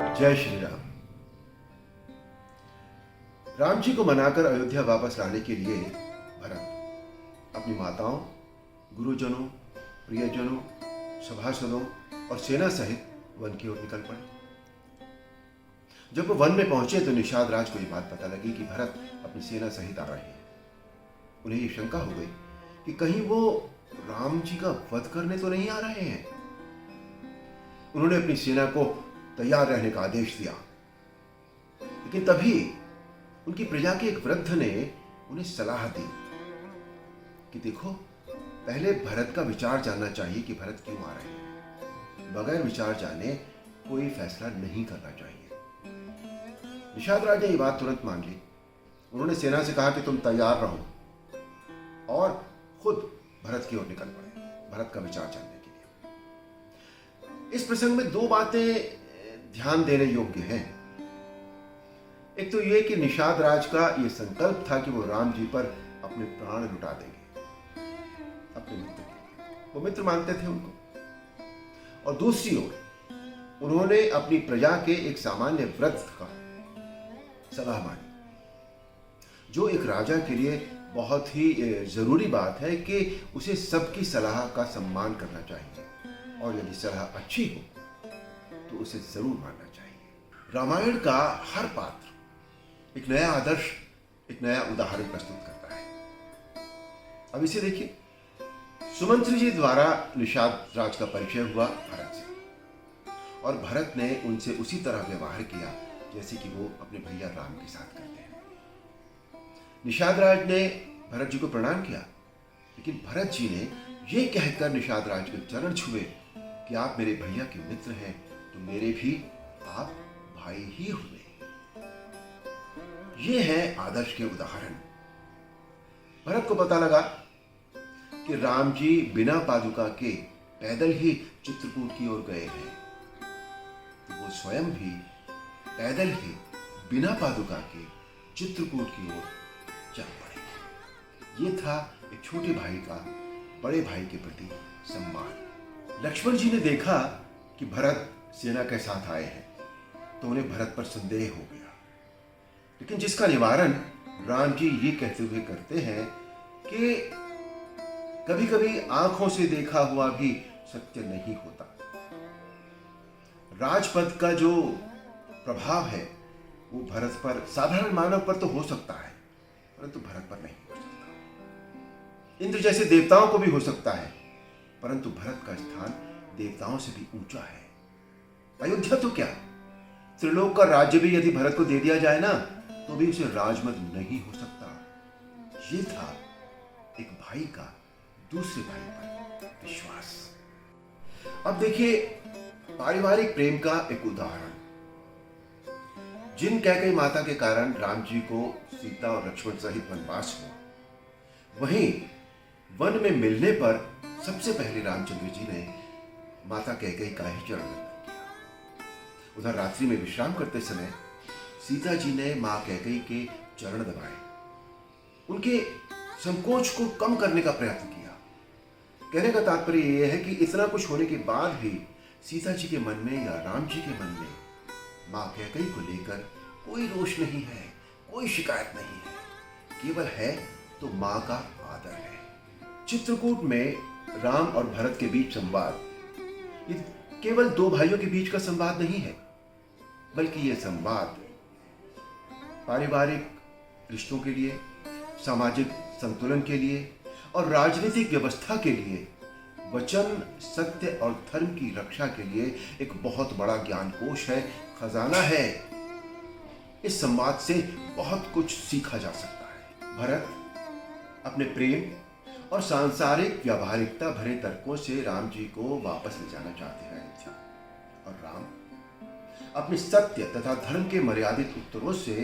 जय श्री राम। राम जी को मनाकर अयोध्या वापस लाने के लिए भरत अपनी माताओं, गुरुजनों, प्रियजनों, सभासदों और सेना सहित वन की ओर निकल पड़े। जब वो वन में पहुंचे तो निषाद राज को ये बात पता लगी कि भरत अपनी सेना सहित आ रहे हैं। उन्हें ये शंका हो गई कि कहीं वो राम जी का वध करने तो नहीं आ रहे हैं। उन्होंने अपनी सेना को तैयार रहने का आदेश दिया, लेकिन तभी उनकी प्रजा के एक वृद्ध ने उन्हें सलाह दी कि देखो, पहले भरत का विचार जानना चाहिए कि भरत क्यों आ रहे हैं। बगैर विचार जाने कोई फैसला नहीं करना चाहिए। निषाद राज ने ये बात तुरंत मान ली। उन्होंने सेना से कहा कि तुम तैयार रहो और खुद भरत की ओर निकल पड़े भरत का विचार जानने के लिए। इस प्रसंग में दो बातें ध्यान देने योग्य हैं। एक तो यह कि निषाद राज का यह संकल्प था कि वो राम जी पर अपने प्राण लुटा देंगे अपने मित्र के लिए। वो मित्र मानते थे उनको। और दूसरी ओर उन्होंने अपनी प्रजा के एक सामान्य वृद्ध का सलाह मानी, जो एक राजा के लिए बहुत ही जरूरी बात है कि उसे सबकी सलाह का सम्मान करना चाहिए और यदि सलाह अच्छी हो तो उसे जरूर मानना चाहिए। रामायण का हर पात्र एक नया आदर्श, एक नया उदाहरण प्रस्तुत करता है। अब इसे देखिए। सुमंत्री जी द्वारा निषाद राज का परिचय हुआ भरत से, और भरत ने उनसे उसी तरह व्यवहार किया जैसे कि वो अपने भैया राम के साथ करते हैं। निषाद राज ने भरत जी को प्रणाम किया, लेकिन भरत जी ने यह कहकर निषाद राज के चरण छुए कि आप मेरे भैया के मित्र हैं तो मेरे भी आप भाई ही हुए। ये है आदर्श के उदाहरण। भरत को पता लगा कि राम जी बिना पादुका के पैदल ही चित्रकूट की ओर गए हैं, तो वो स्वयं भी पैदल ही बिना पादुका के चित्रकूट की ओर चल पड़े। ये था एक छोटे भाई का बड़े भाई के प्रति सम्मान। लक्ष्मण जी ने देखा कि भरत सेना के साथ आए हैं तो उन्हें भरत पर संदेह हो गया, लेकिन जिसका निवारण राम जी ये कहते हुए करते हैं कि कभी कभी आंखों से देखा हुआ भी सत्य नहीं होता। राजपद का जो प्रभाव है वो भरत पर, साधारण मानव पर तो हो सकता है, परंतु भरत पर नहीं हो सकता। इंद्र जैसे देवताओं को भी हो सकता है, परंतु भरत का स्थान देवताओं से भी ऊंचा है। अयोध्या तो क्या, त्रिलोक का राज्य भी यदि भरत को दे दिया जाए ना तो भी उसे राजमद नहीं हो सकता। ये था एक भाई का दूसरे भाई पर विश्वास। अब देखिए पारिवारिक प्रेम का एक उदाहरण। जिन कैकेयी माता के कारण राम जी को सीता और लक्ष्मण सहित वनवास हुआ, वहीं वन में मिलने पर सबसे पहले रामचंद्र जी ने माता कैकेयी का ही चरण वंदन किया। उधर रात्रि में विश्राम करते समय सीता जी ने मां कैकेयी के चरण दबाए, उनके संकोच को कम करने का प्रयत्न किया। कहने का तात्पर्य यह है कि इतना कुछ होने के बाद भी सीता जी के मन में या राम जी के मन में मां कैकेयी को लेकर कोई रोष नहीं है, कोई शिकायत नहीं है, केवल है तो मां का आदर है। चित्रकूट में राम और भरत के बीच संवाद ये केवल दो भाइयों के बीच का संवाद नहीं है, बल्कि यह संवाद पारिवारिक रिश्तों के लिए, सामाजिक संतुलन के लिए और राजनीतिक व्यवस्था के लिए, वचन, सत्य और धर्म की रक्षा के लिए एक बहुत बड़ा ज्ञानकोश है, खजाना है। इस संवाद से बहुत कुछ सीखा जा सकता है। भरत अपने प्रेम और सांसारिक व्यावहारिकता भरे तर्कों से राम जी को वापस ले जाना चाहते हैं अयोध्या, और राम अपने सत्य तथा धर्म के मर्यादित उत्तरों से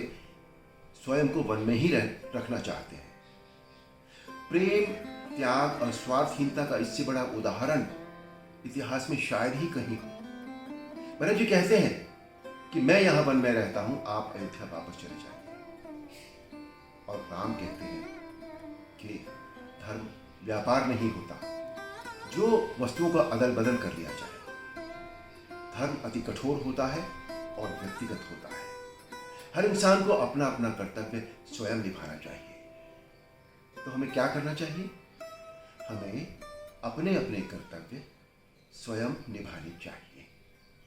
स्वयं को वन में ही रखना चाहते हैं। प्रेम, त्याग और स्वार्थहीनता का इससे बड़ा उदाहरण इतिहास में शायद ही कहीं हो। भरत जी कहते हैं कि मैं यहां वन में रहता हूं, आप अयोध्या वापस चले जाइए। और राम कहते हैं कि धर्म व्यापार नहीं होता जो वस्तुओं का अदल बदल कर लिया जाए। धर्म अति कठोर होता है और व्यक्तिगत होता है। हर इंसान को अपना अपना कर्तव्य स्वयं निभाना चाहिए। तो हमें क्या करना चाहिए? हमें अपने अपने कर्तव्य स्वयं निभाने चाहिए।